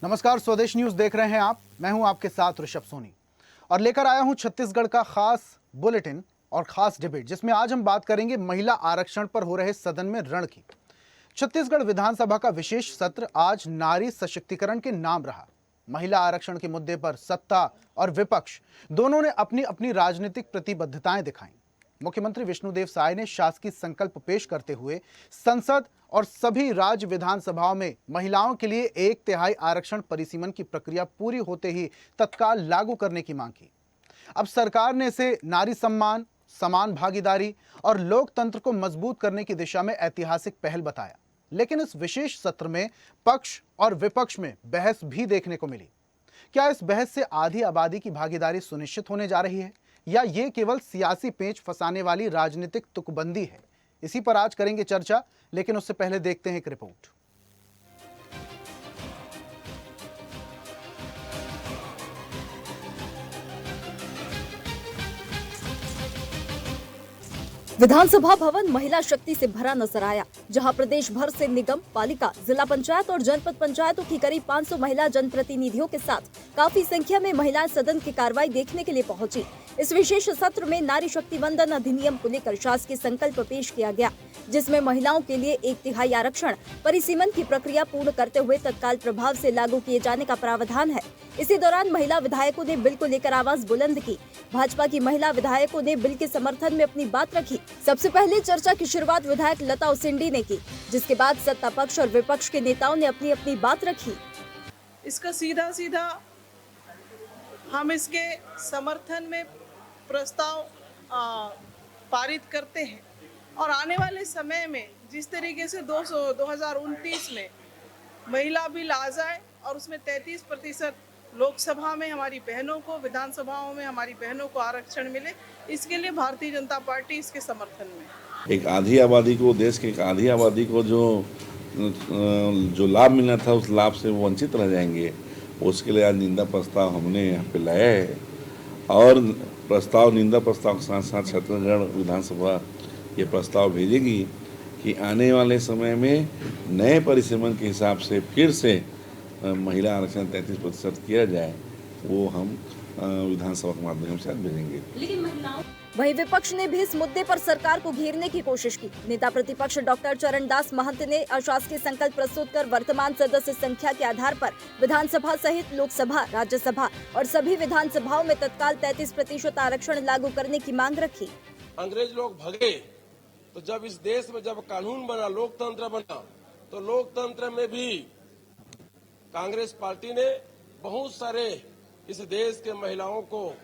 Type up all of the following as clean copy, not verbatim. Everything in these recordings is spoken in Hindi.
नमस्कार, स्वदेश न्यूज देख रहे हैं आप। मैं हूं आपके साथ ऋषभ सोनी और लेकर आया हूं छत्तीसगढ़ का खास बुलेटिन और खास डिबेट, जिसमें आज हम बात करेंगे महिला आरक्षण पर हो रहे सदन में रण की। छत्तीसगढ़ विधानसभा का विशेष सत्र आज नारी सशक्तिकरण के नाम रहा। महिला आरक्षण के मुद्दे पर सत्ता और विपक्ष दोनों ने अपनी अपनी राजनीतिक प्रतिबद्धताएं दिखाई। मुख्यमंत्री विष्णुदेव साय ने शासकीय संकल्प पेश करते हुए संसद और सभी राज्य विधानसभाओं में महिलाओं के लिए 1/3 आरक्षण परिसीमन की प्रक्रिया पूरी होते ही तत्काल लागू करने की मांग की। अब सरकार ने इसे नारी सम्मान, समान भागीदारी और लोकतंत्र को मजबूत करने की दिशा में ऐतिहासिक पहल बताया। लेकिन इस विशेष सत्र में पक्ष और विपक्ष में बहस भी देखने को मिली। क्या इस बहस से आधी आबादी की भागीदारी सुनिश्चित होने जा रही है या ये केवल सियासी पेंच फंसाने वाली राजनीतिक तुकबंदी है? इसी पर आज करेंगे चर्चा, लेकिन उससे पहले देखते हैं एक रिपोर्ट। विधानसभा भवन महिला शक्ति से भरा नजर आया, जहां प्रदेश भर से निगम, पालिका, जिला पंचायत और जनपद पंचायतों की करीब 500 महिला जनप्रतिनिधियों के साथ काफी संख्या में महिलाएं सदन की कार्रवाई देखने के लिए पहुंची। इस विशेष सत्र में नारी शक्ति वंदन अधिनियम को लेकर शासकीय संकल्प पेश किया गया, जिसमें महिलाओं के लिए 1/3 आरक्षण परिसीमन की प्रक्रिया पूर्ण करते हुए तत्काल प्रभाव से लागू किए जाने का प्रावधान है। इसी दौरान महिला विधायकों ने बिल को लेकर आवाज बुलंद की। भाजपा की महिला विधायकों ने बिल के समर्थन में अपनी बात रखी। सबसे पहले चर्चा की शुरुआत विधायक लता उसेंडी ने की, जिसके बाद सत्ता पक्ष और विपक्ष के नेताओं ने अपनी अपनी बात रखी। इसका सीधा सीधा हम इसके समर्थन में प्रस्ताव पारित करते हैं और आने वाले समय में जिस तरीके से 2029 में महिला बिल आ जाए और उसमें 33% लोकसभा में हमारी बहनों को, विधानसभाओं में हमारी बहनों को आरक्षण मिले, इसके लिए भारतीय जनता पार्टी इसके समर्थन में। एक आधी आबादी को, देश की एक आधी आबादी को जो लाभ मिलना था, उस लाभ से वो वंचित रह जाएंगे। उसके लिए आज निंदा प्रस्ताव हमने यहाँ पे लाया है और निंदा प्रस्ताव के साथ साथ छत्तीसगढ़ विधानसभा ये प्रस्ताव भेजेगी कि आने वाले समय में नए परिसीमन के हिसाब से फिर से महिला आरक्षण 33% किया जाए। वो हम विधानसभा के माध्यम से भेजेंगे। वहीं विपक्ष ने भी इस मुद्दे पर सरकार को घेरने की कोशिश की। नेता प्रतिपक्ष डॉक्टर चरणदास महंत ने अशासकीय संकल्प प्रस्तुत कर वर्तमान सदस्य संख्या के आधार पर विधानसभा सहित लोकसभा, राज्यसभा और सभी विधानसभाओं में तत्काल 33% आरक्षण लागू करने की मांग रखी। अंग्रेज लोग भगे तो जब इस देश में जब कानून बना, लोकतंत्र बना, तो लोकतंत्र में भी कांग्रेस पार्टी ने बहुत सारे इस देश के महिलाओं को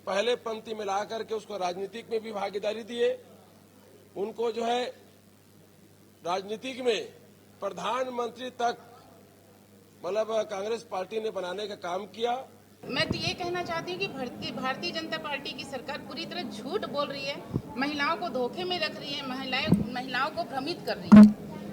पहले पंक्ति में ला करके उसको राजनीतिक में भी भागीदारी दिए। उनको जो है राजनीतिक में प्रधानमंत्री तक मतलब कांग्रेस पार्टी ने बनाने का काम किया। मैं तो ये कहना चाहती हूँ कि भारतीय जनता पार्टी की सरकार पूरी तरह झूठ बोल रही है, महिलाओं को धोखे में रख रही है, महिलाओं को भ्रमित कर रही है।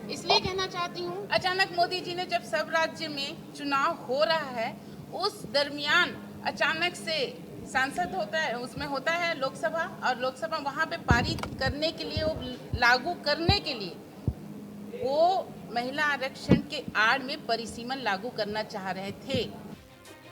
इसलिए कहना चाहती हूँ, अचानक मोदी जी ने जब सब राज्य में चुनाव हो रहा है, उस दरमियान अचानक से सांसद होता है, उसमें होता है लोकसभा, और लोकसभा वहाँ पे पारित करने के लिए, वो लागू करने के लिए वो महिला आरक्षण के आड़ में परिसीमन लागू करना चाह रहे थे।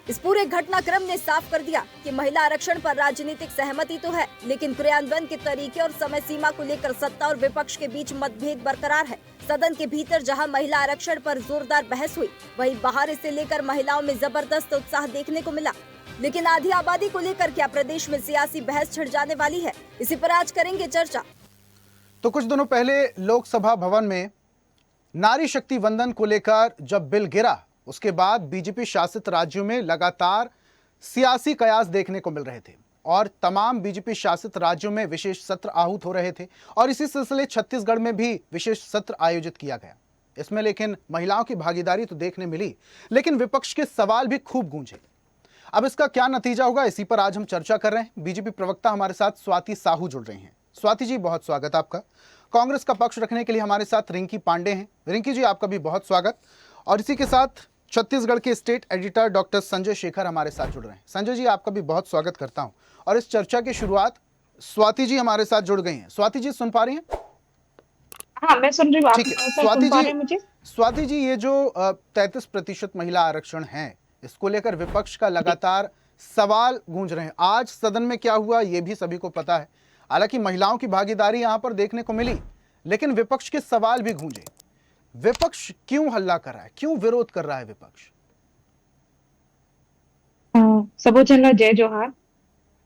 इस पूरे घटनाक्रम ने साफ कर दिया कि महिला आरक्षण पर राजनीतिक सहमति तो है, लेकिन क्रियान्वयन के तरीके और समय सीमा को लेकर सत्ता और विपक्ष के बीच मतभेद बरकरार है। सदन के भीतर जहां महिला आरक्षण पर जोरदार बहस हुई, वहीं बाहर इसे लेकर महिलाओं में जबरदस्त उत्साह देखने को मिला। लेकिन आधी आबादी को लेकर क्या प्रदेश में सियासी बहस छिड़ जाने वाली है? इसी पर आज करेंगे चर्चा। तो कुछ दिनों पहले लोकसभा भवन में नारी शक्ति वंदन को लेकर जब बिल गिरा, उसके बाद बीजेपी शासित राज्यों में लगातार सियासी कयास देखने को मिल रहे थे और तमाम बीजेपी शासित राज्यों में विशेष सत्र आहूत हो रहे थे और इसी सिलसिले छत्तीसगढ़ में भी विशेष सत्र आयोजित किया गया। इसमें लेकिन महिलाओं की भागीदारी तो देखने मिली, लेकिन विपक्ष के सवाल भी खूब गूंजे। अब इसका क्या नतीजा होगा, इसी पर आज हम चर्चा कर रहे हैं। बीजेपी प्रवक्ता हमारे साथ स्वाति साहू जुड़ रही हैं। स्वाति जी, बहुत स्वागत आपका। कांग्रेस का पक्ष रखने के लिए हमारे साथ रिंकी पांडे हैं। रिंकी जी, आपका भी बहुत स्वागत। और इसी के साथ छत्तीसगढ़ के state editor doctor Sanjay Shekhar हमारे साथ जुड़ रहे हैं। संजय जी, आपका भी बहुत स्वागत करता हूं। और इस चर्चा की शुरुआत स्वाति जी हमारे साथ जुड़ गई हैं। स्वाति जी, सुन पा रही हैं? हाँ, मैं सुन रही हूँ। आप ठीक है सर स्वाति सुन पा जी, रहे हैं मुझे? स्वाति जी, ये जो 33% महिला आरक्षण है, इसको लेकर विपक्ष का लगातार सवाल गूंज रहे हैं। आज सदन में क्या हुआ ये भी सभी को पता है। हालांकि महिलाओं की भागीदारी यहां पर देखने को मिली, लेकिन विपक्ष के सवाल भी गूंजे। विपक्ष क्यों हल्ला कर रहा है, क्यों विरोध कर रहा है विपक्ष? सबोजन्ला जय जोहार।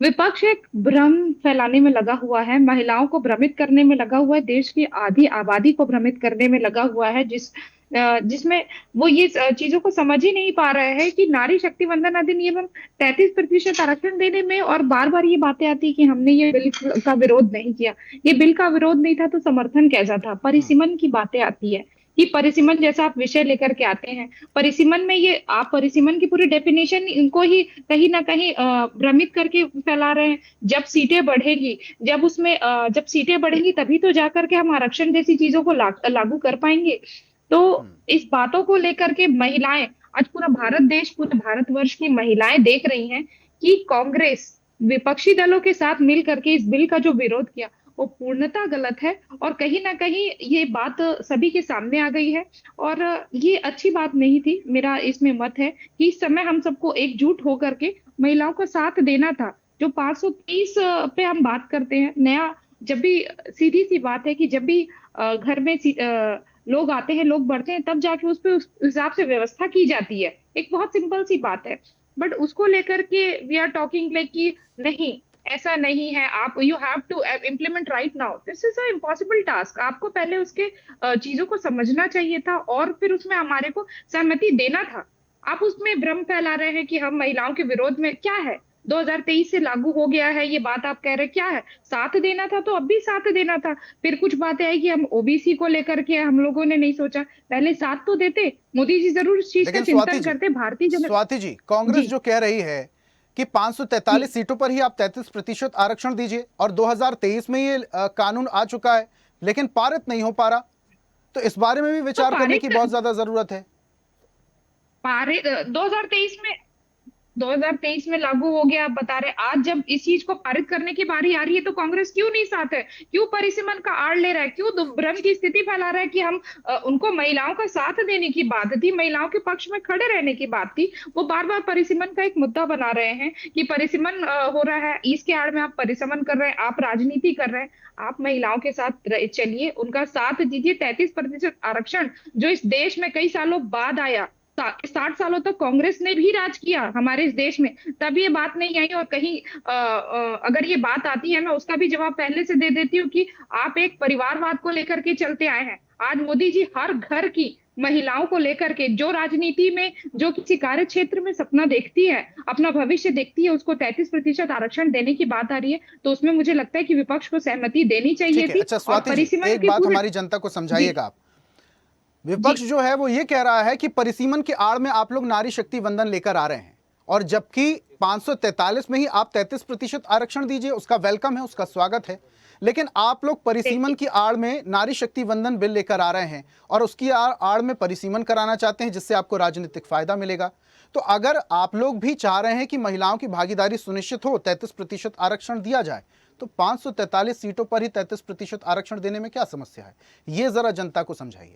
विपक्ष एक भ्रम फैलाने में लगा हुआ है, महिलाओं को भ्रमित करने में लगा हुआ है, देश की आधी आबादी को भ्रमित करने में लगा हुआ है, जिसमें वो ये चीजों को समझ ही नहीं पा रहे हैं कि नारी शक्ति वंदन अधिनियम 33% आरक्षण देने में, और बार बार ये बातें आती है कि हमने ये बिल का विरोध नहीं किया। ये बिल का विरोध नहीं था तो समर्थन कैसा था? परिसीमन की बातें आती है कि परिसीमन जैसा आप विषय लेकर के आते हैं, परिसीमन में ये आप परिसीमन की पूरी डेफिनेशन इनको ही कहीं ना कहीं भ्रमित करके फैला रहे हैं। जब सीटें बढ़ेगी, जब सीटें बढ़ेंगी तभी तो जाकर के हम आरक्षण जैसी चीजों को लागू कर पाएंगे। तो इस बातों को लेकर के महिलाएं, आज पूरा भारत देश, पूरे भारतवर्ष की महिलाएं देख रही हैं कि कांग्रेस विपक्षी दलों के साथ मिल करके इस बिल का जो विरोध किया वो पूर्णतः गलत है, और कहीं ना कहीं ये बात सभी के सामने आ गई है, और ये अच्छी बात नहीं थी। मेरा इसमें मत है कि इस समय हम सबको एकजुट होकर के महिलाओं का साथ देना था। जो 530 पे हम बात करते हैं नया, जब भी सीधी सी बात है कि जब भी घर में लोग आते हैं, लोग बढ़ते हैं, तब जाके उस हिसाब से व्यवस्था की जाती है। एक बहुत सिंपल सी बात है, बट उसको लेकर के वी आर टॉकिंग लाइक कि नहीं, ऐसा नहीं है, आप you have to implement right now. This is a impossible task. आपको पहले उसके चीजों को समझना चाहिए था और फिर उसमें हमारे को सहमति देना था। आप उसमें भ्रम फैला रहे हैं कि हम महिलाओं के विरोध में। क्या है, 2023 से लागू हो गया है, ये बात आप कह रहे हैं, क्या है? साथ देना था तो अब भी साथ देना था। फिर कुछ बातें आई कि हम ओबीसी को लेकर के हम लोगों ने नहीं सोचा, पहले साथ तो देते। मोदी जी जरूर इस चीज का लेकिन चिंतन करते। भारतीय जनता स्वाति जी, कांग्रेस जी जो कह रही है कि 543 सीटों पर ही आप 33% आरक्षण दीजिए, और 2023 में ये कानून आ चुका है लेकिन पारित नहीं हो पा रहा, तो इस बारे में भी तो विचार करने की बहुत ज्यादा जरूरत है। 2023 में लागू हो गया, आप बता रहे। आज जब इस चीज को पारित करने की बारी आ रही है तो कांग्रेस क्यों नहीं साथ है? क्यों परिसीमन का आड़ ले रहा है? क्यों भ्रम की स्थिति फैला रहा है कि हम उनको महिलाओं का साथ देने की बात थी, महिलाओं के पक्ष में खड़े रहने की बात थी, वो बार बार परिसीमन का एक मुद्दा बना रहे हैं कि परिसीमन हो रहा है, इसके आड़ में आप परिसीमन कर रहे हैं, आप राजनीति कर रहे हैं। आप महिलाओं के साथ चलिए, उनका साथ दीजिए। 33% आरक्षण जो इस देश में कई सालों बाद आया, 60 सालों तक कांग्रेस ने भी राज किया हमारे इस देश में, तब ये बात नहीं आई। और कहीं अगर ये बात आती है, मैं उसका भी जवाब पहले से दे देती हूँ कि आप एक परिवारवाद को लेकर के चलते आए हैं। आज मोदी जी हर घर की महिलाओं को लेकर के, जो राजनीति में, जो किसी कार्य क्षेत्र में सपना देखती है, अपना भविष्य देखती है, उसको 33% आरक्षण देने की बात आ रही है, तो उसमें मुझे लगता है कि विपक्ष को सहमति देनी चाहिए थी। अच्छा स्वाति जी, एक बात हमारी जनता को समझाइएगा आप। विपक्ष जो है वो ये कह रहा है कि परिसीमन की आड़ में आप लोग नारी शक्ति वंदन लेकर आ रहे हैं, और जबकि 543 में ही आप 33% आरक्षण दीजिए, उसका वेलकम है, उसका स्वागत है, लेकिन आप लोग परिसीमन की आड़ में नारी शक्ति वंदन बिल लेकर आ रहे हैं और उसकी आड़ में परिसीमन कराना चाहते हैं, जिससे आपको राजनीतिक फायदा मिलेगा। तो अगर आप लोग भी चाह रहे हैं कि महिलाओं की भागीदारी सुनिश्चित हो, 33% आरक्षण दिया जाए, तो 543 सीटों पर ही 33% आरक्षण देने में क्या समस्या है? ये जरा जनता को समझाइए।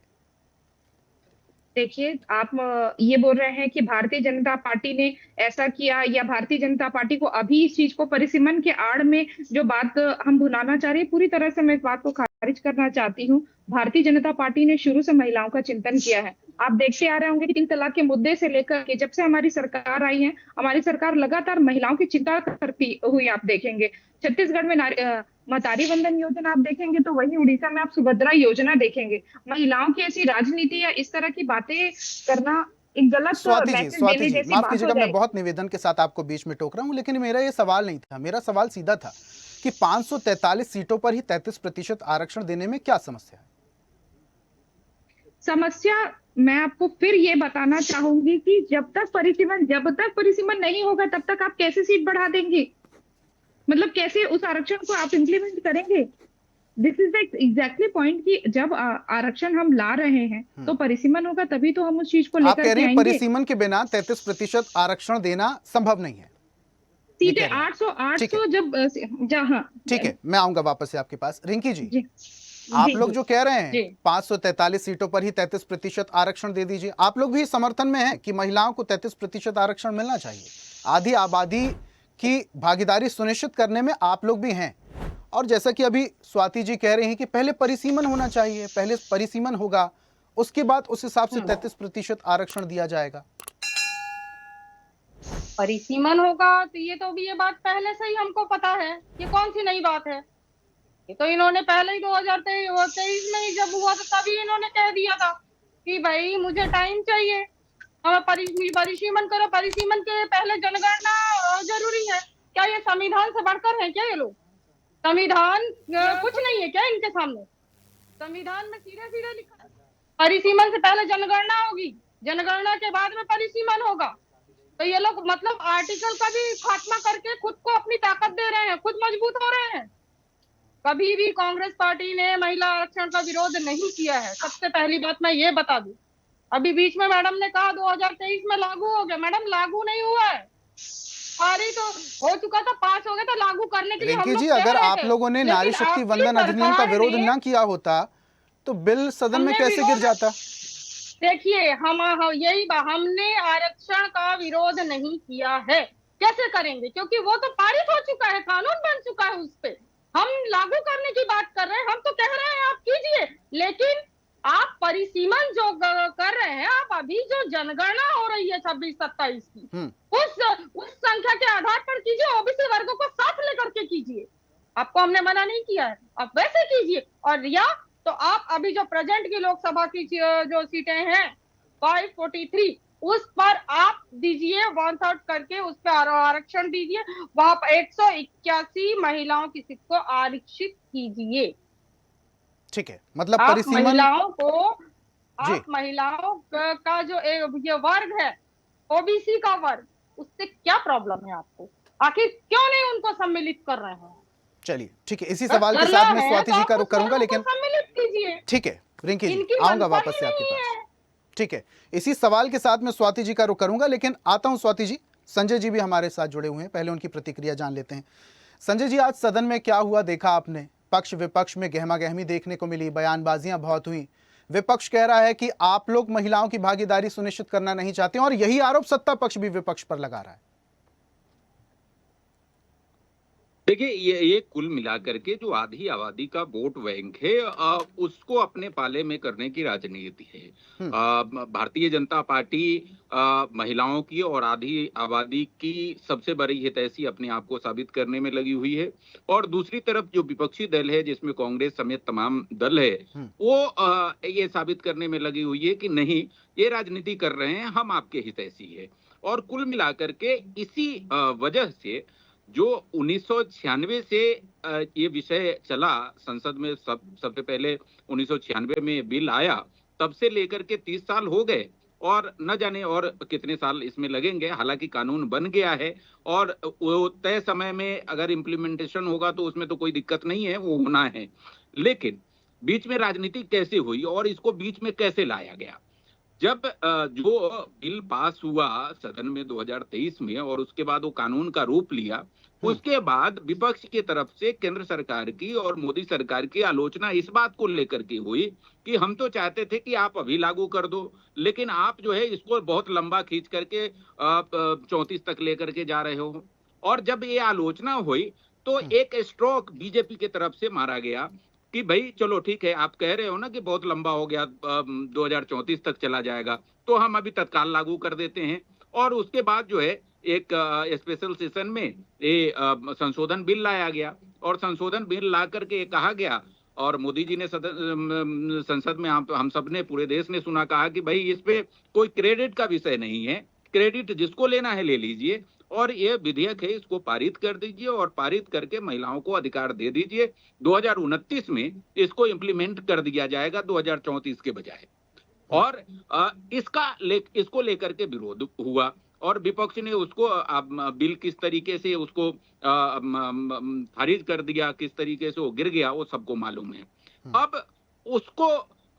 देखिए, आप ये बोल रहे हैं कि भारतीय जनता पार्टी ने ऐसा किया, या भारतीय जनता पार्टी को अभी इस चीज को परिसीमन के आड़ में जो बात हम भुनाना चाह रहे हैं, पूरी तरह से मैं इस बात को खारिज करना चाहती हूँ। भारतीय जनता पार्टी ने शुरू से महिलाओं का चिंतन किया है। आप देखते आ रहे होंगे कि 3 तलाक के मुद्दे से लेकर के जब से हमारी सरकार आई है, हमारी सरकार लगातार महिलाओं की चिंता करती हुई आप देखेंगे। छत्तीसगढ़ में मतारी वंदन योजना आप देखेंगे, तो वही उड़ीसा में आप सुभद्रा योजना देखेंगे। महिलाओं की ऐसी राजनीति या इस तरह की बातें करना एक गलत स्वाति जी, जैसी माफ बात कीजिएगा, हो मैं बहुत निवेदन के साथ आपको बीच में टोक रहा हूं, लेकिन मेरा ये सवाल नहीं था। मेरा सवाल सीधा था कि 543 सीटों पर ही 33% आरक्षण देने में क्या समस्या है? समस्या मैं आपको फिर ये बताना चाहूंगी कि जब तक परिसीमन नहीं होगा, तब तक आप कैसे सीट बढ़ा देंगे? मतलब कैसे उस आरक्षण को आप इम्प्लीमेंट करेंगे? दिस इज एग्जैक्टली पॉइंट कि जब आरक्षण हम ला रहे हैं तो परिसीमन होगा, तभी तो हम उस चीज को आप लेकर कह रहे के हैं आएंगे। परिसीमन के बिना 33% आरक्षण देना संभव नहीं है। सीटें 800 जब जहाँ ठीक है, मैं आऊंगा वापस से आपके पास। रिंकी जी, आप जी, लोग जी, जो कह रहे हैं जी। 543 सीटों पर ही 33% आरक्षण दे दीजिए, आप लोग भी इस समर्थन में हैं कि महिलाओं को 33% आरक्षण मिलना चाहिए। आधी आबादी की भागीदारी सुनिश्चित करने में आप लोग भी हैं। और जैसा कि अभी स्वाति जी कह रही हैं कि पहले परिसीमन होना चाहिए, पहले परिसीमन होगा, उसके बाद उस हिसाब से 33% आरक्षण दिया जाएगा। परिसीमन होगा तो ये बात पहले से ही हमको पता है। ये कौन सी नई बात है? ये तो इन्होंने पहले ही 2023 में ही जब हुआ तो तभी इन्होंने कह दिया था कि भाई मुझे टाइम चाहिए, हमें परिसीमन करो। परिसीमन के पहले जनगणना जरूरी है। क्या ये संविधान से बढ़कर है क्या ये लोग? संविधान कुछ नहीं है क्या इनके सामने? संविधान में सीधे सीधे लिखा है परिसीमन से पहले जनगणना होगी, जनगणना के बाद में परिसीमन होगा। तो ये लोग मतलब आर्टिकल का भी खात्मा करके खुद को अपनी ताकत दे रहे हैं, खुद मजबूत हो रहे हैं। कभी भी कांग्रेस पार्टी ने महिला आरक्षण का विरोध नहीं किया है। सबसे पहली बात मैं ये बता दूं। अभी बीच में मैडम ने कहा 2023 में लागू हो गया। मैडम लागू नहीं हुआ है, पारित तो हो चुका था, पास हो गया था। लागू करने के लिए हम रिंकी लोग जी, कह अगर रहे आप थे, लोगों ने लेकिन नारी शक्ति आपकी वंदन अधिनियम का सरकार विरोध ने- न किया होता तो बिल सदन में हमने कैसे गिर विरोध- जाता? देखिए हमने आरक्षण का विरोध नहीं किया है। कैसे करेंगे? क्योंकि वो तो पारित हो चुका है, कानून बन चुका है। उस पे हम लागू करने की बात कर रहे हैं। हम तो कह रहे हैं आप कीजिए, लेकिन आप परिसीमन जो कर रहे हैं, आप अभी जो जनगणना हो रही है 26-27 की, उस संख्या के आधार पर कीजिए। ओबीसी वर्गों को साथ लेकर के कीजिए। आपको हमने मना नहीं किया है, आप वैसे कीजिए। और या तो आप अभी जो प्रेजेंट की लोकसभा की जो सीटें हैं 543, उस पर आप दीजिए, 1/3 करके उस पर आरक्षण दीजिए। वहां पर 181 महिलाओं की सीट को आरक्षित कीजिए। ठीक है, मतलब आप परिसीमन महिलाओं को, जी। आप महिलाओं का जो ये वर्ग है, ओबीसी का वर्ग, उससे क्या प्रॉब्लम है आपको? आखिर क्यों नहीं उनको सम्मिलित कर रहे हैं? चलिए ठीक है, इसी सवाल के साथ मैं स्वाति जी का रुख करूंगा, लेकिन सम्मिलित कीजिए। ठीक है रिंकी जी, इनकी आऊंगा मनसा वापस ही से आपके नहीं पास। है। ठीक है, इसी सवाल के साथ मैं स्वाति जी का रुख करूंगा, लेकिन आता हूं स्वाति जी। संजय जी भी हमारे साथ जुड़े हुए हैं, पहले उनकी प्रतिक्रिया जान लेते हैं। संजय जी, आज सदन में क्या हुआ देखा आपने? पक्ष विपक्ष में गहमा गहमी देखने को मिली, बयानबाजियां बहुत हुई। विपक्ष कह रहा है कि आप लोग महिलाओं की भागीदारी सुनिश्चित करना नहीं चाहते, और यही आरोप सत्ता पक्ष भी विपक्ष पर लगा रहा है। देखिए ये कुल मिलाकर के जो आधी आबादी का वोट बैंक है, उसको अपने पाले में करने की राजनीति है। भारतीय जनता पार्टी महिलाओं की और आधी आबादी की सबसे बड़ी हितैषी अपने आप को साबित करने में लगी हुई है। और दूसरी तरफ जो विपक्षी दल है, जिसमें कांग्रेस समेत तमाम दल है, वो ये साबित करने में लगी हुई है कि नहीं, ये राजनीति कर रहे हैं, हम आपके हितैषी है। और कुल मिलाकर के इसी वजह से जो 1996 से ये विषय चला संसद में, सबसे पहले 1996 में बिल आया, तब से लेकर के 30 साल हो गए और न जाने और कितने साल इसमें लगेंगे। हालांकि कानून बन गया है और वो तय समय में अगर इम्प्लीमेंटेशन होगा तो उसमें तो कोई दिक्कत नहीं है, वो होना है। लेकिन बीच में राजनीति कैसे हुई और इसको बीच में कैसे लाया गया? जब जो बिल पास हुआ सदन में 2023 में और उसके बाद वो कानून का रूप लिया, उसके बाद विपक्ष की तरफ से केंद्र सरकार की और मोदी सरकार की आलोचना इस बात को लेकर के हुई कि हम तो चाहते थे कि आप अभी लागू कर दो, लेकिन आप जो है इसको बहुत लंबा खींच करके 34 तक लेकर के जा रहे हो। और जब ये आलोचना हुई तो एक स्ट्रोक बीजेपी की तरफ से मारा गया कि भाई चलो ठीक है, आप कह रहे हो ना कि बहुत लंबा हो गया, 2034 तक चला जाएगा, तो हम अभी तत्काल लागू कर देते हैं। और उसके बाद जो है एक स्पेशल सेशन में ये संशोधन बिल लाया गया और संशोधन बिल ला करके कहा गया, और मोदी जी ने संसद में हम सब ने, पूरे देश ने सुना, कहा कि भाई इस पे कोई क्रेडिट का विषय नहीं है, क्रेडिट जिसको लेना है ले लीजिए, और ये विधेयक है इसको पारित कर दीजिए और पारित करके महिलाओं को अधिकार दे दीजिए। 2029 में इसको इम्प्लीमेंट कर दिया जाएगा 2034 के बजाय। और इसको लेकर के विरोध हुआ और विपक्ष ने उसको बिल किस तरीके से उसको खारिज कर दिया, किस तरीके से वो गिर गया, वो सबको मालूम है। अब उसको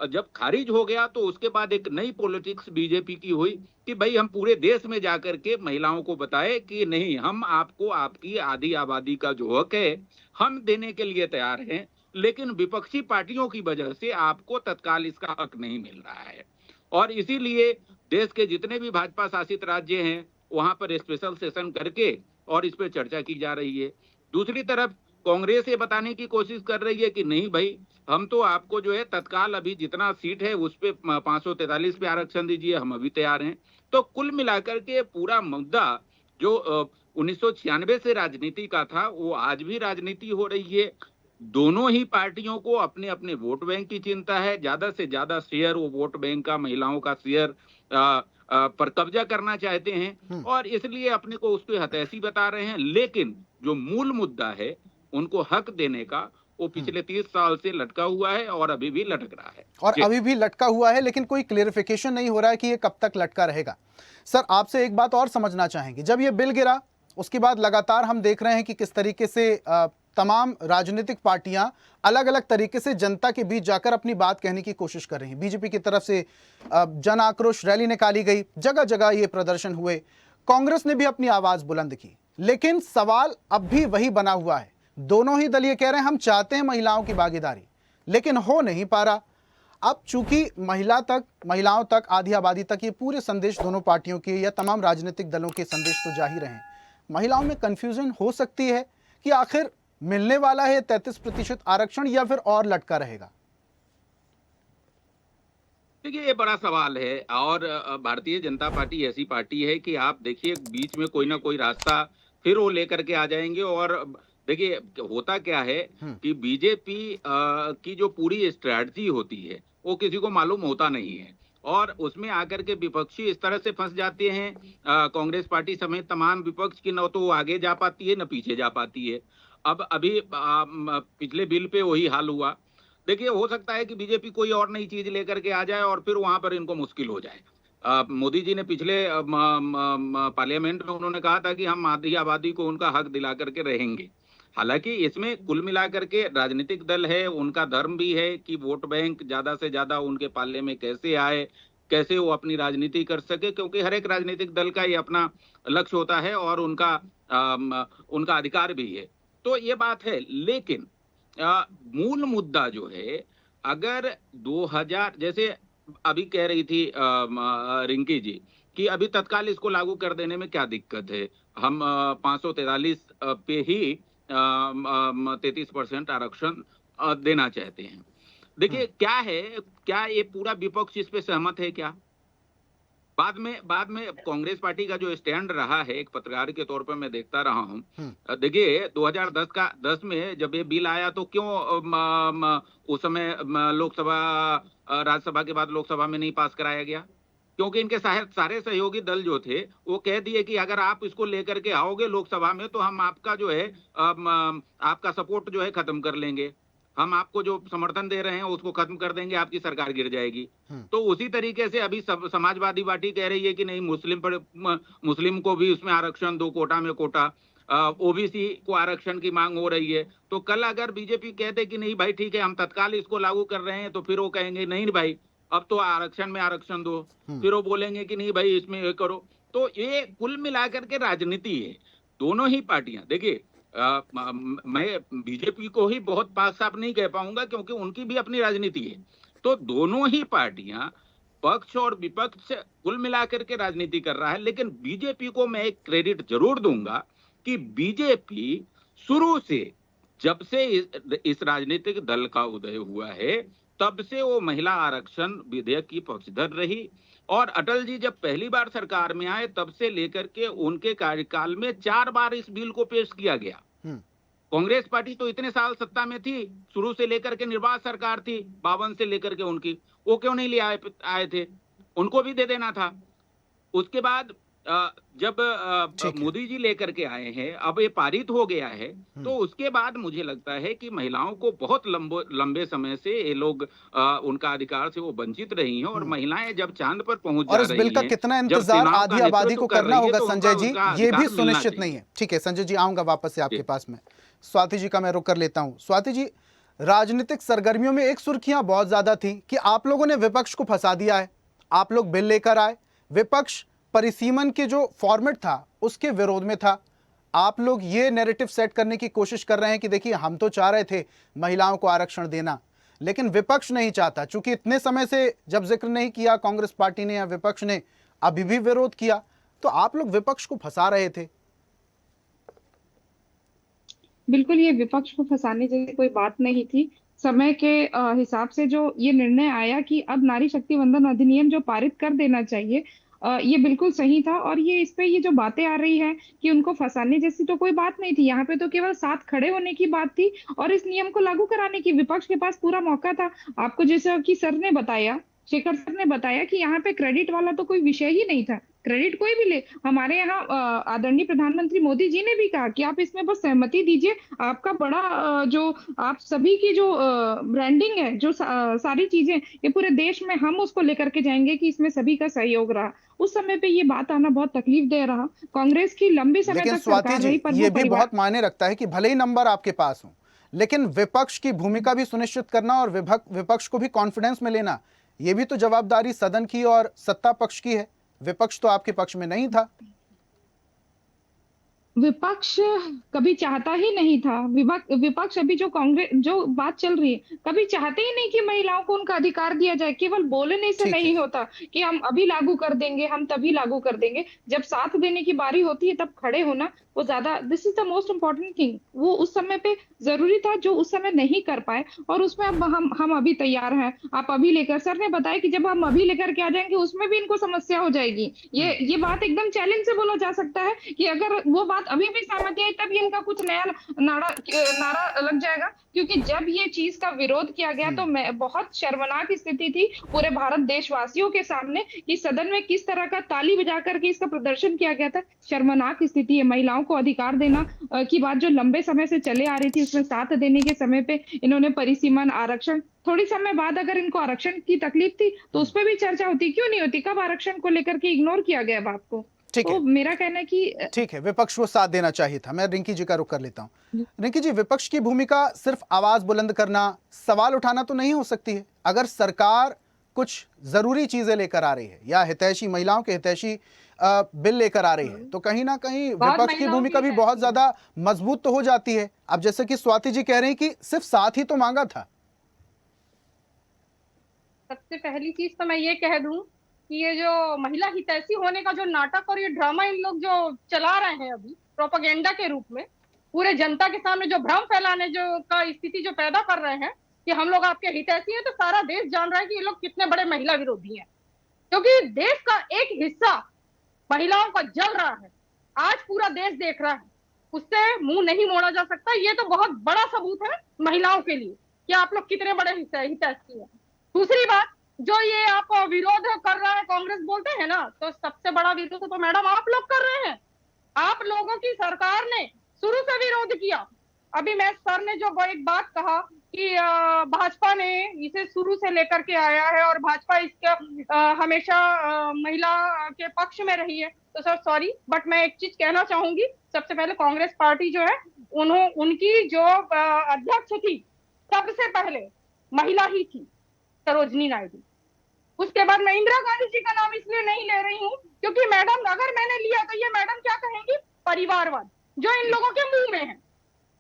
जब खारिज हो गया तो उसके बाद एक नई पॉलिटिक्स बीजेपी की हुई कि भाई हम पूरे देश में जाकर के महिलाओं को बताए कि नहीं, हम आपको आपकी आधी आबादी का जो हक है हम देने के लिए तैयार हैं लेकिन विपक्षी पार्टियों की वजह से आपको तत्काल इसका हक नहीं मिल रहा है। और इसीलिए देश के जितने भी भाजपा शासित राज्य हैं वहां पर स्पेशल सेशन करके और इस पे चर्चा की जा रही है। दूसरी तरफ कांग्रेस ये बताने की कोशिश कर रही है कि नहीं भाई, हम तो आपको जो है तत्काल अभी जितना सीट है उस पे 543 पे आरक्षण दीजिए, हम अभी तैयार हैं। तो कुल मिलाकर के पूरा मुद्दा जो 1996 से राजनीति का था वो आज भी राजनीति हो रही है। दोनों ही पार्टियों को अपने अपने वोट बैंक की चिंता है, ज्यादा से ज्यादा शेयर वो वोट बैंक का, महिलाओं का शेयर पर कब्जा करना चाहते हैं और इसलिए अपने को उसकी हतैसी बता रहे हैं। लेकिन जो मूल मुद्दा है उनको हक देने का, वो पिछले 30 साल से लटका हुआ है और अभी भी लटक रहा है और अभी भी लटका हुआ है, लेकिन कोई क्लेरिफिकेशन नहीं हो रहा है कि ये कब तक लटका रहेगा। सर, आपसे एक बात और समझना चाहेंगे, जब ये बिल गिरा उसके बाद लगातार हम देख रहे हैं कि किस तरीके से तमाम राजनीतिक पार्टियां अलग अलग तरीके से जनता के बीच जाकर अपनी बात कहने की कोशिश कर रही हैं। बीजेपी की तरफ से जन आक्रोश रैली निकाली गई, जगह जगह ये प्रदर्शन हुए, कांग्रेस ने भी अपनी आवाज बुलंद की, लेकिन सवाल अब भी वही बना हुआ है। दोनों ही दल ये कह रहे हैं हम चाहते हैं महिलाओं की भागीदारी, लेकिन हो नहीं पा रहा। अब चूंकि महिलाओं तक, आधी आबादी तक ये पूरे संदेश दोनों पार्टियों के या तमाम राजनीतिक दलों के संदेश तो जा ही रहे हैं, महिलाओं में कंफ्यूजन हो सकती है कि आखिर मिलने वाला है 33% आरक्षण या फिर और लटका रहेगा। देखिए, ये बड़ा सवाल है और भारतीय जनता पार्टी ऐसी पार्टी है कि आप देखिए बीच में कोई ना कोई रास्ता फिर वो लेकर के आ जाएंगे। और देखिए होता क्या है कि बीजेपी की जो पूरी स्ट्रैटेजी होती है वो किसी को मालूम होता नहीं है और उसमें आकर के विपक्षी इस तरह से फंस जाते हैं, कांग्रेस पार्टी समेत तमाम विपक्ष की, न तो वो आगे जा पाती है न पीछे जा पाती है। अब अभी पिछले बिल पे वही हाल हुआ। देखिए, हो सकता है कि बीजेपी कोई और नई चीज लेकर के आ जाए और फिर वहां पर इनको मुश्किल हो जाए। मोदी जी ने पिछले पार्लियामेंट में उन्होंने कहा था कि हम आधी आबादी को उनका हक दिला करके रहेंगे। हालांकि इसमें कुल मिलाकर के राजनीतिक दल है, उनका धर्म भी है कि वोट बैंक ज्यादा से ज्यादा उनके पाले में कैसे आए, कैसे वो अपनी राजनीति कर सके, क्योंकि हर एक राजनीतिक दल का ये अपना लक्ष्य होता है और उनका अधिकार भी है। तो ये बात है, लेकिन मूल मुद्दा जो है, अगर 2000 जैसे अभी कह रही थी रिंकी जी कि अभी तत्काल इसको लागू कर देने में क्या दिक्कत है, हम 543 पे ही 33% आरक्षण देना चाहते हैं। देखिए क्या है, क्या ये पूरा विपक्ष इस पे सहमत है क्या? बाद में कांग्रेस पार्टी का जो स्टैंड रहा है, एक पत्रकार के तौर पर मैं देखता रहा हूं। देखिए 2010 में जब ये बिल आया तो क्यों उस समय लोकसभा, राज्यसभा के बाद लोकसभा में नहीं पास कराया गया? क्योंकि इनके सारे सहयोगी दल जो थे वो कह दिए कि अगर आप इसको लेकर के आओगे लोकसभा में तो हम आपका जो है आपका सपोर्ट जो है खत्म कर लेंगे, हम आपको जो समर्थन दे रहे हैं उसको खत्म कर देंगे, आपकी सरकार गिर जाएगी। तो उसी तरीके से अभी समाजवादी पार्टी कह रही है कि नहीं, मुस्लिम को भी उसमें आरक्षण दो, कोटा में कोटा, ओबीसी को आरक्षण की मांग हो रही है। तो कल अगर बीजेपी कहते कि नहीं भाई ठीक है हम तत्काल इसको लागू कर रहे हैं, तो फिर वो कहेंगे नहीं भाई अब तो आरक्षण में आरक्षण दो, फिर वो बोलेंगे कि नहीं भाई इसमें ये करो। तो ये कुल मिलाकर के राजनीति है। दोनों ही पार्टियां, देखिए मैं बीजेपी को ही बहुत पास साफ नहीं कह पाऊंगा क्योंकि उनकी भी अपनी राजनीति है। तो दोनों ही पार्टियां, पक्ष और विपक्ष, कुल मिलाकर के राजनीति कर रहा है। लेकिन बीजेपी को मैं एक क्रेडिट जरूर दूंगा कि बीजेपी शुरू से, जब से इस राजनीतिक दल का उदय हुआ है, तब से वो महिला आरक्षण विधेयक की पक्षधर रही। और अटल जी जब पहली बार सरकार में आए तब से लेकर के उनके कार्यकाल में 4 बार इस बिल को पेश किया गया। कांग्रेस पार्टी तो इतने साल सत्ता में थी, शुरू से लेकर के निर्वाध सरकार थी 52 से लेकर के उनकी, वो क्यों नहीं ले आए थे? उनको भी दे देना था। उसके बाद जब मोदी जी लेकर के आए हैं, अब ये पारित हो गया है, तो उसके बाद मुझे लगता है कि महिलाओं को बहुत लंबे समय से ये लोग उनका अधिकार से वो वंचित रही हैं और महिलाएं जब चांद पर पहुंच जा रही हैं, और इस बिल का कितना इंतजार आधी आबादी को करना होगा संजय जी, ये भी सुनिश्चित नहीं है। ठीक है संजय जी, आऊंगा वापस से आपके पास में। स्वाति जी का मैं रुक कर लेता हूं। स्वाति जी, राजनीतिक सरगर्मियों में एक सुर्खियां बहुत ज्यादा थी कि आप लोगों ने विपक्ष को फंसा दिया है, आप लोग बिल लेकर आए, विपक्ष परिसीमन के जो फॉर्मेट था उसके विरोध में था, आप लोग ये नैरेटिव सेट करने की कोशिश कर रहे हैं कि देखिए हम तो चाह रहे थे महिलाओं को आरक्षण देना, लेकिन विपक्ष नहीं चाहता। चूंकि इतने समय से जब जिक्र नहीं किया कांग्रेस पार्टी ने या विपक्ष ने, अभी भी विरोध किया, तो आप लोग विपक्ष को फंसा रहे थे। बिल्कुल, ये विपक्ष को फंसाने जैसी कोई बात नहीं थी। समय के हिसाब से जो ये निर्णय आया कि अब नारी शक्ति वंदन अधिनियम जो पारित कर देना चाहिए, ये बिल्कुल सही था। और ये इस पे ये जो बातें आ रही है कि उनको फंसाने जैसी तो कोई बात नहीं थी। यहाँ पे तो केवल साथ खड़े होने की बात थी और इस नियम को लागू कराने की विपक्ष के पास पूरा मौका था। आपको जैसा कि सर ने बताया, शेखर सर ने बताया कि यहाँ पे क्रेडिट वाला तो कोई विषय ही नहीं था। क्रेडिट कोई भी ले, हमारे यहाँ आदरणीय प्रधानमंत्री मोदी जी ने भी कहा कि आप इसमें बस सहमति दीजिए। आपका बड़ा जो आप सभी की जो ब्रांडिंग है, जो सारी चीजें ये पूरे देश में हम उसको लेकर के जाएंगे कि इसमें सभी का सहयोग रहा। उस समय पे ये बात आना बहुत तकलीफ दे रहा। कांग्रेस की लंबी समय लेकिन तक स्वाति सरकार जी, रही, पर ये वो भी परिवार बहुत मायने रखता है कि भले ही नंबर आपके पास हो, लेकिन विपक्ष की भूमिका भी सुनिश्चित करना और विपक्ष को भी कॉन्फिडेंस में लेना, ये भी तो जवाबदारी सदन की और सत्ता पक्ष की है। विपक्ष तो आपके पक्ष में नहीं था। विपक्ष कभी चाहता ही नहीं था। विपक्ष अभी जो कांग्रेस जो बात चल रही है, कभी चाहते ही नहीं कि महिलाओं को उनका अधिकार दिया जाए। केवल बोलने से ठीक नहीं है। होता कि हम अभी लागू कर देंगे, हम तभी लागू कर देंगे। जब साथ देने की बारी होती है तब खड़े होना वो ज्यादा, this is the most important thing. वो उस समय पे जरूरी था जो उस समय नहीं कर पाए, और उसमें अब हम अभी तैयार हैं। आप अभी लेकर, सर ने बताया कि जब हम अभी लेकर के आ जाएंगे उसमें भी इनको समस्या हो जाएगी। ये बात एकदम चैलेंज से बोला जा सकता है कि अगर वो बात अभी भी सहमति है तब इनका कुछ नया नारा लग जाएगा। क्योंकि जब ये चीज का विरोध किया गया तो बहुत शर्मनाक स्थिति थी पूरे भारत देशवासियों के सामने कि सदन में किस तरह का ताली बजा करके इसका प्रदर्शन किया गया था। शर्मनाक स्थिति है। महिलाओं को अधिकार देना की बात जो लंबे समय से चले आ रही थी, उसमें साथ देने के समय पे इन्होंने परिसीमन आरक्षण, थोड़ी समय बाद अगर इनको आरक्षण की तकलीफ थी तो उस पर भी चर्चा होती, क्यों नहीं होती? कब आरक्षण को लेकर के इग्नोर किया गया बात को? ठीक है, तो मेरा कहना है कि ठीक है, विपक्ष को साथ देना चाहिए था। मैं रिंकी जी का रुख कर लेता हूं। रिंकी जी, विपक्ष की भूमिका सिर्फ आवाज बुलंद करना, सवाल उठाना तो नहीं हो सकती है। अगर सरकार कुछ जरूरी चीजें लेकर आ रही है या हितैषी, महिलाओं के हितैषी बिल लेकर आ रही है, तो कहीं ना कहीं विपक्ष की भूमिका भी बहुत ज्यादा मजबूत तो हो जाती है। अब जैसे कि स्वाति जी कह रही हैं कि सिर्फ साथ ही तो मांगा था। सबसे पहली चीज तो मैं ये कह दूं कि ये जो महिला हितैषी होने का जो नाटक और ये ड्रामा इन लोग जो चला रहे हैं अभी प्रोपेगेंडा के रूप में, पूरे जनता के सामने जो भ्रम फैलाने जो का स्थिति जो पैदा कर रहे हैं कि हम लोग आपके हितैषी हैं, तो सारा देश जान रहा है कि ये लोग कितने बड़े महिला विरोधी हैं। क्योंकि देश का एक हिस्सा महिलाओं का जल रहा है, आज पूरा देश देख रहा है, उससे मुंह नहीं मोड़ा जा सकता। ये तो बहुत बड़ा सबूत है महिलाओं के लिए कि आप लोग कितने बड़े हितैषी हैं। दूसरी बात, जो ये आप विरोध कर रहे हैं, कांग्रेस बोलते हैं ना, तो सबसे बड़ा विरोध तो मैडम आप लोग कर रहे हैं। आप लोगों की सरकार ने शुरू से विरोध किया। अभी मैं सर ने जो एक बात कहा कि भाजपा ने इसे शुरू से लेकर के आया है और भाजपा इसका हमेशा महिला के पक्ष में रही है, तो सर सॉरी, बट मैं एक चीज कहना चाहूंगी। सबसे पहले कांग्रेस पार्टी जो है, उनकी जो अध्यक्ष थी सबसे पहले महिला ही थी, सरोजनी नायडू। उसके बाद मैं इंदिरा गांधी जी का नाम इसलिए नहीं ले रही हूँ क्योंकि मैडम, अगर मैंने लिया तो ये मैडम क्या कहेंगी? परिवारवाद, जो इन लोगों के मुंह में है।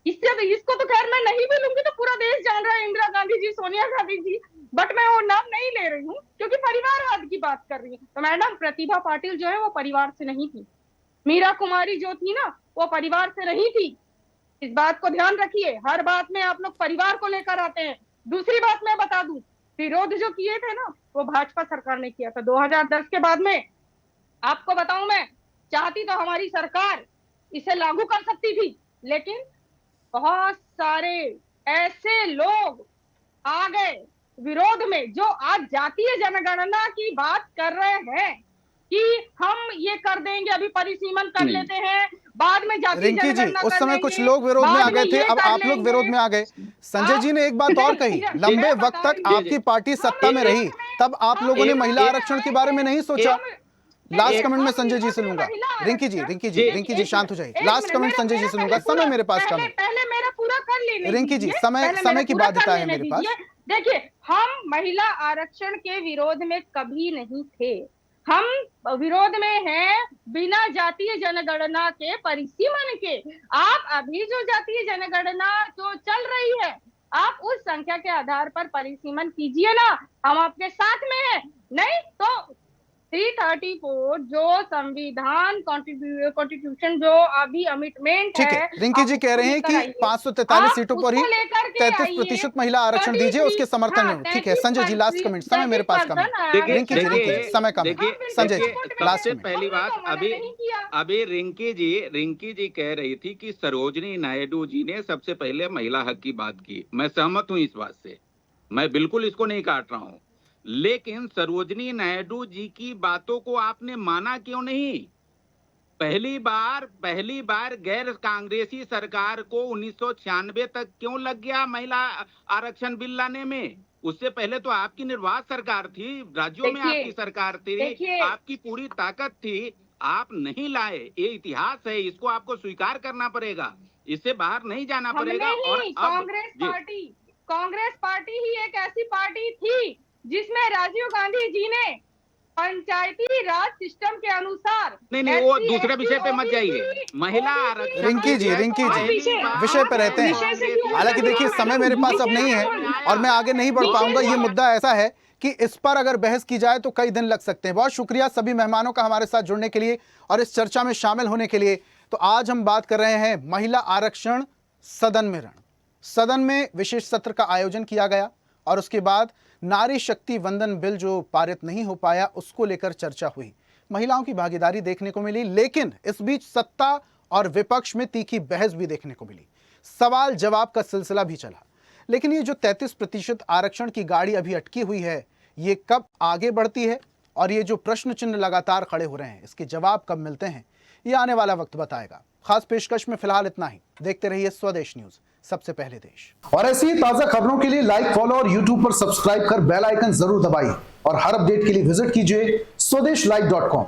इसको तो खैर मैं नहीं भी लूंगी, तो पूरा देश जान रहा है, इंदिरा गांधी जी, सोनिया गांधी जी, बट मैं वो नाम नहीं ले रही हूँ क्योंकि परिवारवाद की बात कर रही है। तो मैडम, प्रतिभा पाटिल जो है वो परिवार से नहीं थी। मीरा कुमारी जो थी ना, वो परिवार से नहीं थी। इस बात को ध्यान रखिए। हर बात में आप लोग परिवार को लेकर आते हैं। दूसरी बात मैं बता दूं, विरोध जो किए थे ना, वो भाजपा सरकार ने किया था 2010 के बाद में। आपको बताऊं, मैं चाहती तो हमारी सरकार इसे लागू कर सकती थी, लेकिन बहुत सारे ऐसे लोग आ गए विरोध में जो आज जातीय जनगणना की बात कर रहे हैं कि हम ये कर देंगे, अभी परिसीमन कर लेते हैं, बाद में जातीय रिंकी जी, उस समय कुछ लोग विरोध में आ गए थे, अब आप लोग विरोध में आ गए। संजय जी ने एक बात और कही, लंबे वक्त तक आपकी पार्टी सत्ता में रही, तब आप लोगों ने महिला आरक्षण के बारे में नहीं सोचा। लास्ट कमेंट में संजय जी से लूंगा। रिंकी जी शांत हो जाइए। लास्ट कमेंट संजय जी से लूंगा, समय मेरे पास कम है। पहले मेरा पूरा कर लेने। रिंकी जी, समय की बाध्यता है मेरे पास। देखिए, हम महिला आरक्षण के विरोध में कभी नहीं थे। हम विरोध में हैं बिना जातीय जनगणना के परिसीमन के। आप अभी जो जातीय जनगणना जो चल रही है, आप उस संख्या के आधार पर परिसीमन कीजिए ना, हम आपके साथ में हैं। नहीं तो 334 जो संविधान कॉन्स्टिट्यूशन जो अभी अमिटमेंट ठीक है, रिंकी जी कह रहे हैं कि 543 सीटों पर ही 33% महिला आरक्षण दीजिए, उसके समर्थन में। ठीक है, संजय जी लास्ट कमेंट, समय मेरे पास कम है। रिंकी जी समय कम है, संजय जी लास्ट सबसे में। पहली बात, अभी रिंकी जी कह रही थी कि सरोजनी नायडू जी ने सबसे पहले महिला हक की बात की। मैं सहमत हूं इस बात से, मैं बिल्कुल इसको नहीं काट रहा हूं, लेकिन सरोजनी नायडू जी की बातों को आपने माना क्यों नहीं? पहली बार गैर कांग्रेसी सरकार को 1996 तक क्यों लग गया महिला आरक्षण बिल लाने में? उससे पहले तो आपकी निर्वाह सरकार थी, राज्यों में आपकी सरकार थी, आपकी पूरी ताकत थी, आप नहीं लाए। ये इतिहास है, इसको आपको स्वीकार करना पड़ेगा, इससे बाहर नहीं जाना पड़ेगा। और कांग्रेस पार्टी ही एक ऐसी पार्टी थी जिसमें राजीव गांधी जी ने पंचायती राज सिस्टम के अनुसार नहीं वो दूसरे विषय पे मत जाइए, महिला आरक्षण। रिंकी जी विषय पे रहते हैं। हालांकि देखिए समय मेरे पास अब नहीं है और मैं आगे नहीं बढ़ पाऊंगा। ये मुद्दा ऐसा है कि इस पर अगर बहस की जाए तो कई दिन लग सकते हैं। बहुत शुक्रिया सभी मेहमानों का हमारे साथ जुड़ने के लिए और इस चर्चा में शामिल होने के लिए। तो आज हम बात कर रहे हैं महिला आरक्षण सदन में रण। सदन में विशेष सत्र का आयोजन किया गया और उसके बाद नारी शक्ति वंदन बिल जो पारित नहीं हो पाया उसको लेकर चर्चा हुई, महिलाओं की भागीदारी देखने को मिली, लेकिन इस बीच सत्ता और विपक्ष में तीखी बहस भी देखने को मिली, सवाल जवाब का सिलसिला भी चला। लेकिन ये जो 33% आरक्षण की गाड़ी अभी अटकी हुई है, ये कब आगे बढ़ती है और ये जो प्रश्न चिन्ह लगातार खड़े हो रहे हैं, इसके जवाब कब मिलते हैं, ये आने वाला वक्त बताएगा। खास पेशकश में फिलहाल इतना ही। देखते रहिए स्वदेश न्यूज, सबसे पहले देश। और ऐसी ही ताजा खबरों के लिए लाइक, फॉलो और यूट्यूब पर सब्सक्राइब कर बेल आइकन जरूर दबाइए और हर अपडेट के लिए विजिट कीजिए स्वदेशलाइव.com।